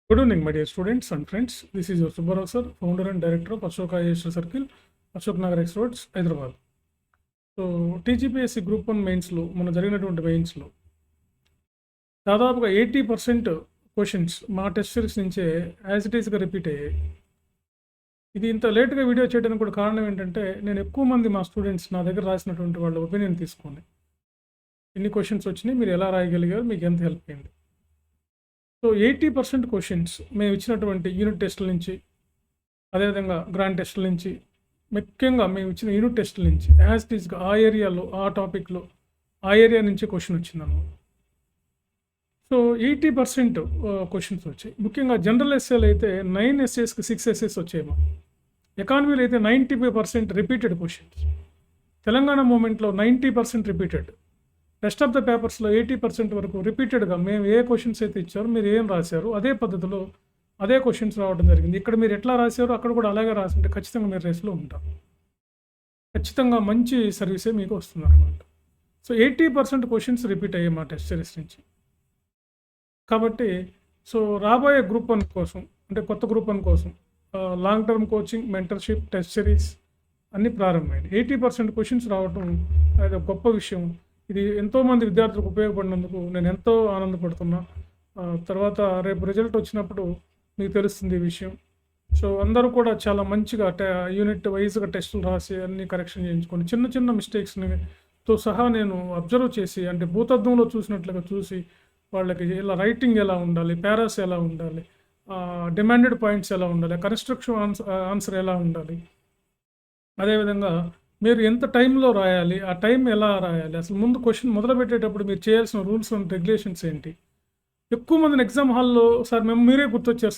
Good evening, my dear students and friends. This is your Subbarao sir, founder and director of Ashoka IAS Circle, Ashok Nagar X Roads, Hyderabad. So TGPSC group 1 మెయిన్స్లో మన జరిగినటువంటి మెయిన్స్లో దాదాపుగా 80% questions మా test series నుంచే as it ఈస్గా repeat అయ్యాయి. ఇది ఇంత లేట్గా వీడియో చేయడానికి కూడా కారణం ఏంటంటే నేను ఎక్కువ మంది మా స్టూడెంట్స్ నా దగ్గర రాసినటువంటి వాళ్ళ ఒపీనియన్ తీసుకోండి. ఎన్ని క్వశ్చన్స్ వచ్చినాయి, మీరు ఎలా రాయగలిగారు, మీకు ఎంత హెల్ప్ అయింది. సో 80% క్వశ్చన్స్ మేము ఇచ్చినటువంటి యూనిట్ టెస్టుల నుంచి, అదేవిధంగా గ్రాండ్ టెస్టుల నుంచి, ముఖ్యంగా మేము ఇచ్చిన యూనిట్ టెస్టుల నుంచి యాజ్ ఇట్ ఈస్గా ఆ ఏరియాలో, ఆ టాపిక్లో, ఆ ఏరియా నుంచి క్వశ్చన్ వచ్చిందన్నమాట. సో 80% క్వశ్చన్స్ వచ్చాయి. ముఖ్యంగా జనరల్ ఎస్ఏలు అయితే 9 ఎస్ఏస్కి 6 ఎస్ఏస్ వచ్చాయేమో. ఎకానమీలో అయితే 95% రిపీటెడ్ క్వశ్చన్స్. తెలంగాణ మూమెంట్లో 90% రిపీటెడ్. రెస్ట్ ఆఫ్ ద పేపర్స్లో 80% వరకు రిపీటెడ్గా మేము ఏ క్వశ్చన్స్ అయితే ఇచ్చారో మీరు ఏం రాశారు అదే పద్ధతిలో అదే క్వశ్చన్స్ రావడం జరిగింది. ఇక్కడ మీరు ఎట్లా రాశారో అక్కడ కూడా అలాగే రాసింటే ఖచ్చితంగా మీరు రేస్లో ఉంటారు. ఖచ్చితంగా మంచి సర్వీసే మీకు వస్తుంది అనమాట. సో 80% క్వశ్చన్స్ రిపీట్ అయ్యాయి మా టెస్ట్ సిరీస్ నుంచి. కాబట్టి సో రాబోయే గ్రూప్ 1 కోసం, అంటే కొత్త గ్రూప్ 1 కోసం long term coaching, mentorship, test series అన్నీ ప్రారంభమైంది. 80% క్వశ్చన్స్ రావడం అది ఒక గొప్ప విషయం. ఇది ఎంతోమంది విద్యార్థులకు ఉపయోగపడినందుకు నేను ఎంతో ఆనందపడుతున్నా. తర్వాత రేపు రిజల్ట్ వచ్చినప్పుడు మీకు తెలుస్తుంది ఈ విషయం. సో అందరూ కూడా చాలా మంచిగా యూనిట్ వైజ్గా టెస్టులు రాసి అన్ని కరెక్షన్ చేయించుకొని చిన్న చిన్న మిస్టేక్స్తో సహా నేను అబ్జర్వ్ చేసి, అంటే భూతద్దంలో చూసినట్లుగా చూసి వాళ్ళకి ఇలా రైటింగ్ ఎలా ఉండాలి, పారాస్ ఎలా ఉండాలి, డిమాండెడ్ పాయింట్స్ ఎలా ఉండాలి, కన్స్ట్రక్షన్ ఆన్సర్ ఎలా ఉండాలి, అదేవిధంగా మీరు ఎంత టైంలో రాయాలి, ఆ టైం ఎలా రాయాలి, అసలు ముందు క్వశ్చన్ మొదలు పెట్టేటప్పుడు మీరు చేయాల్సిన రూల్స్ అండ్ రెగ్యులేషన్స్ ఏంటి. ఎక్కువ మందిని ఎగ్జామ్ హాల్లో సార్ మీరే గుర్తొచ్చారు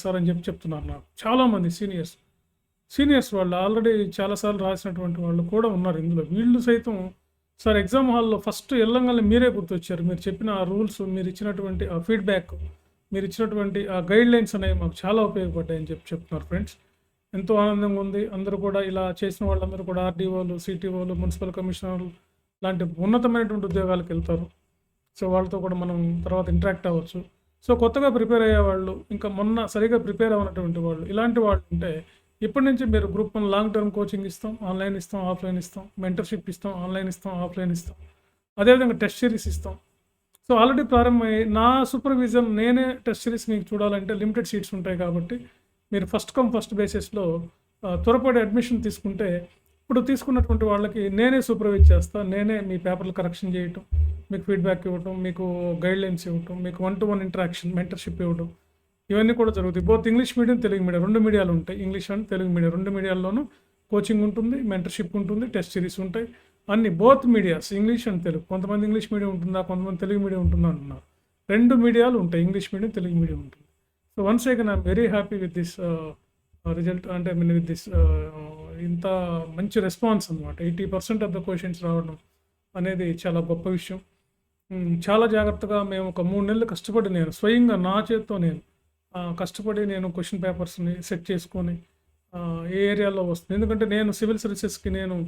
సార్ అని చెప్తున్నారు నాకు చాలామంది సీనియర్స్ వాళ్ళు ఆల్రెడీ చాలాసార్లు రాసినటువంటి వాళ్ళు కూడా ఉన్నారు ఇందులో. వీళ్ళు సైతం సార్ ఎగ్జామ్ హాల్లో ఫస్ట్ వెళ్ళంగానే మీరే గుర్తొచ్చారు, మీరు చెప్పిన ఆ రూల్స్, మీరు ఇచ్చినటువంటి ఆ ఫీడ్బ్యాక్, మీరు ఇచ్చినటువంటి ఆ గైడ్ లైన్స్ అనేవి మాకు చాలా ఉపయోగపడ్డాయని చెప్తున్నారు ఫ్రెండ్స్. ఎంతో ఆనందంగా ఉంది. అందరూ కూడా ఇలా చేసిన వాళ్ళందరూ కూడా ఆర్డీఓలు, సిటీఓలు, మున్సిపల్ కమిషనర్లు లాంటి ఉన్నతమైనటువంటి ఉద్యోగాలకు వెళ్తారు. సో వాళ్ళతో కూడా మనం తర్వాత ఇంటరాక్ట్ అవ్వచ్చు. సో కొత్తగా ప్రిపేర్ అయ్యే వాళ్ళు, ఇంకా మొన్న సరిగా ప్రిపేర్ అవ్వనటువంటి వాళ్ళు, ఇలాంటి వాళ్ళు ఉంటే ఇప్పటి నుంచి మీరు గ్రూప్ 1 లాంగ్ టర్మ్ కోచింగ్ ఇస్తాం, ఆన్లైన్ ఇస్తాం, ఆఫ్లైన్ ఇస్తాం, మెంటర్షిప్ ఇస్తాం, ఆన్లైన్ ఇస్తాం, ఆఫ్లైన్ ఇస్తాం, అదేవిధంగా టెస్ట్ సిరీస్ ఇస్తాం. సో ఆల్రెడీ ప్రారంభమై నా సూపర్విజన్ నేనే టెస్ట్ సిరీస్ మీకు చూడాలంటే లిమిటెడ్ సీట్స్ ఉంటాయి కాబట్టి మీరు ఫస్ట్ కమ్ ఫస్ట్ బేసిస్లో త్వరపడి అడ్మిషన్ తీసుకుంటే ఇప్పుడు తీసుకున్నటువంటి వాళ్ళకి నేనే సూపర్వైజ్ చేస్తాను. నేనే మీ పేపర్లు కరెక్షన్ చేయటం, మీకు ఫీడ్బ్యాక్ ఇవ్వటం, మీకు గైడ్లైన్స్ ఇవ్వటం, మీకు 1-to-1 ఇంటరాక్షన్, మెంటర్షిప్ ఇవ్వడం, ఇవన్నీ కూడా జరుగుతాయి. Both English medium, Telugu medium, 2 మీడియాలు ఉంటాయి. ఇంగ్లీష్ అండ్ తెలుగు మీడియం 2 మీడియాల్లోనూ కోచింగ్ ఉంటుంది, మెంటర్షిప్ ఉంటుంది, టెస్ట్ సిరీస్ ఉంటాయి. అన్ని both medias, English and Telugu. కొంతమంది ఇంగ్లీష్ మీడియం ఉంటుందా, కొంతమంది తెలుగు మీడియం ఉంటుందా అంటున్నారు. 2 మీడియాలు ఉంటాయి, ఇంగ్లీష్ మీడియం, తెలుగు మీడియం ఉంటుంది. So once again I'm very happy with this result, అంటే విత్ దిస్ ఇంత మంచి రెస్పాన్స్ అనమాట. 80% ఆఫ్ ద క్వశ్చన్స్ రావడం అనేది చాలా గొప్ప విషయం. చాలా జాగ్రత్తగా మేము ఒక 3 నెలలు కష్టపడి, నేను స్వయంగా నా చేతితో నేను కష్టపడి నేను క్వశ్చన్ పేపర్స్ని సెట్ చేసుకొని ఏ ఏరియాలో వస్తుంది. ఎందుకంటే నేను సివిల్ సర్వీసెస్కి నేను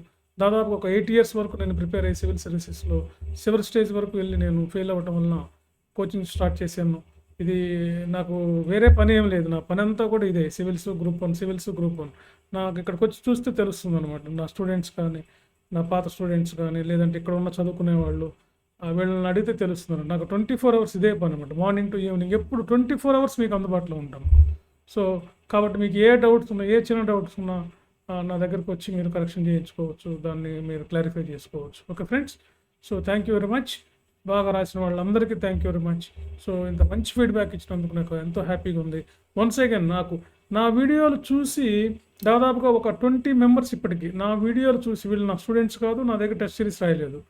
దాదాపు ఒక 8 years వరకు నేను ప్రిపేర్ అయ్యి సివిల్ సర్వీసెస్లో చివరి స్టేజ్ వరకు వెళ్ళి నేను ఫెయిల్ అవ్వటం వలన కోచింగ్ స్టార్ట్ చేశాను. ఇది నాకు వేరే పని ఏం లేదు, నా పని అంతా కూడా ఇదే, సివిల్స్ గ్రూప్ 1. నాకు ఇక్కడికి వచ్చి చూస్తే తెలుస్తుంది అనమాట. నా స్టూడెంట్స్ కానీ, నా పాత స్టూడెంట్స్ కానీ, లేదంటే ఇక్కడ ఉన్న చదువుకునే వాళ్ళు, వీళ్ళని అడిగితే తెలుస్తున్నారు. నాకు 24 hours ఇదే పని అనమాట, మార్నింగ్ టు ఈవినింగ్ ఎప్పుడు 24 hours మీకు అందుబాటులో ఉంటాను. సో కాబట్టి మీకు ఏ డౌట్స్ ఉన్నా, ఏ చిన్న డౌట్స్ ఉన్నా నా దగ్గరకు వచ్చి మీరు కరెక్షన్ చేయించుకోవచ్చు, దాన్ని మీరు క్లారిఫై చేసుకోవచ్చు. Okay friends, so thank you very much. బాగా రాసిన వాళ్ళందరికీ thank you very much. So ఇంత మంచి ఫీడ్బ్యాక్ ఇచ్చినందుకు నాకు ఎంతో హ్యాపీగా ఉంది. వన్స్ అగైన్ నాకు నా వీడియోలు చూసి దాదాపుగా ఒక 20 members ఇప్పటికీ నా వీడియోలు చూసి, వీళ్ళు నా స్టూడెంట్స్ కాదు, నా దగ్గర టెస్ట్ సిరీస్ రాయలేదు,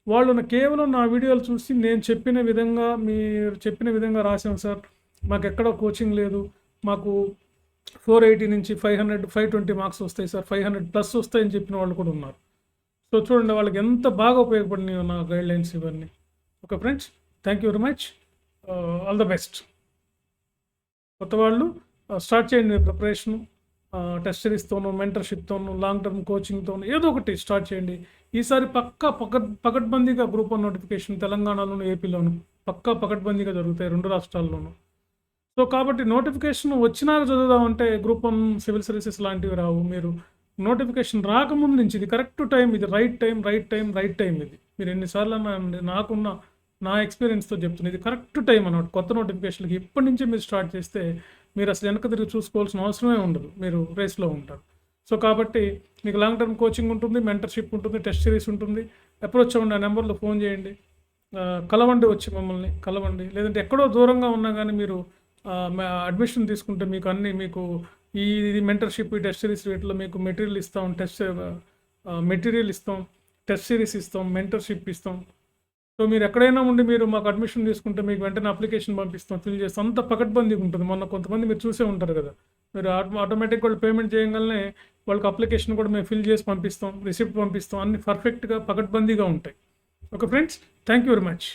వాళ్ళు కేవలం నా వీడియోలు చూసి నేను చెప్పిన విధంగా, మీరు చెప్పిన విధంగా రాసాం సార్, మాకు ఎక్కడ కోచింగ్ లేదు, మాకు 480 నుంచి 500, 520 మార్క్స్ వస్తాయి సార్, 500+ వస్తాయని చెప్పిన వాళ్ళు కూడా ఉన్నారు. సో చూడండి వాళ్ళకి ఎంత బాగా ఉపయోగపడినాయో నా గైడ్లైన్స్ ఇవన్నీ. Okay friends, thank you very much. All the best. కొత్త వాళ్ళు స్టార్ట్ చేయండి ప్రిపరేషను. టెస్ట్ సిరీస్తోనూ, మెంటర్షిప్తోనూ, లాంగ్ టర్మ్ కోచింగ్తోనూ ఏదో ఒకటి స్టార్ట్ చేయండి. ఈసారి పకడ్బందీగా గ్రూప్ 1 నోటిఫికేషన్ తెలంగాణలోను, ఏపీలోను పక్కా పకడ్బందీగా జరుగుతాయి, 2 రాష్ట్రాల్లోనూ. సో కాబట్టి నోటిఫికేషన్ వచ్చినాక చదువుదామంటే గ్రూప్ 1 సివిల్ సర్వీసెస్ లాంటివి రావు. మీరు నోటిఫికేషన్ రాకముందు నుంచి ఇది కరెక్ట్ టైం, ఇది రైట్ టైం ఇది. మీరు ఎన్నిసార్లు అనండి, నా ఎక్స్‌పీరియన్స్‌తో చెప్తున్నా. ఇది కరెక్ట్ టైం అన్నమాట. కొత్త నోటిఫికేషన్‌లకి ఇప్పటి నుంచే మీరు స్టార్ట్ చేస్తే మీరు అసలు వెనక్కి తిరిగి చూసుకోవాల్సిన అవసరమే ఉండదు. మీరు రేస్‌లో ఉంటారు. సో కాబట్టి మీకు లాంగ్ టర్మ్ కోచింగ్ ఉంటుంది, మెంటర్‌షిప్ ఉంటుంది, టెస్ట్ సిరీస్ ఉంటుంది. అప్రోచ్ అవ్వండి. ఆ నెంబర్‌లో ఫోన్ చేయండి. కలవండి, వచ్చి మమ్మల్ని కలవండి. లేదంటే ఎక్కడో దూరంగా ఉన్నా గానీ మీరు అడ్మిషన్ తీసుకుంటే మీకు ఈ మెంటర్‌షిప్, ఈ టెస్ట్ సిరీస్ వీటిలో మీకు మెటీరియల్ ఇస్తాం. మెటీరియల్ ఇస్తాం, టెస్ట్ సిరీస్ ఇస్తాం, మెంటర్‌షిప్ ఇస్తాం. సో మీరు ఎక్కడైనా ఉండి మీరు మాకు అడ్మిషన్ తీసుకుంటే మీకు వెంటనే అప్లికేషన్ పంపిస్తాం, ఫిల్ చేస్తాం. అంత పకడ్బందీగా ఉంటుంది. మొన్న కొంతమంది మీరు చూసే ఉంటారు కదా! మీరు ఆటోమేటిక్‌గా వాళ్ళు పేమెంట్ చేయంగాల్నే వాళ్ళకి అప్లికేషన్ కూడా మేము ఫిల్ చేసి పంపిస్తాం, రిసిప్ట్ పంపిస్తాం. అన్నీ పర్ఫెక్ట్‌గా పకడ్బందీగా ఉంటాయి. Okay friends, thank you very much.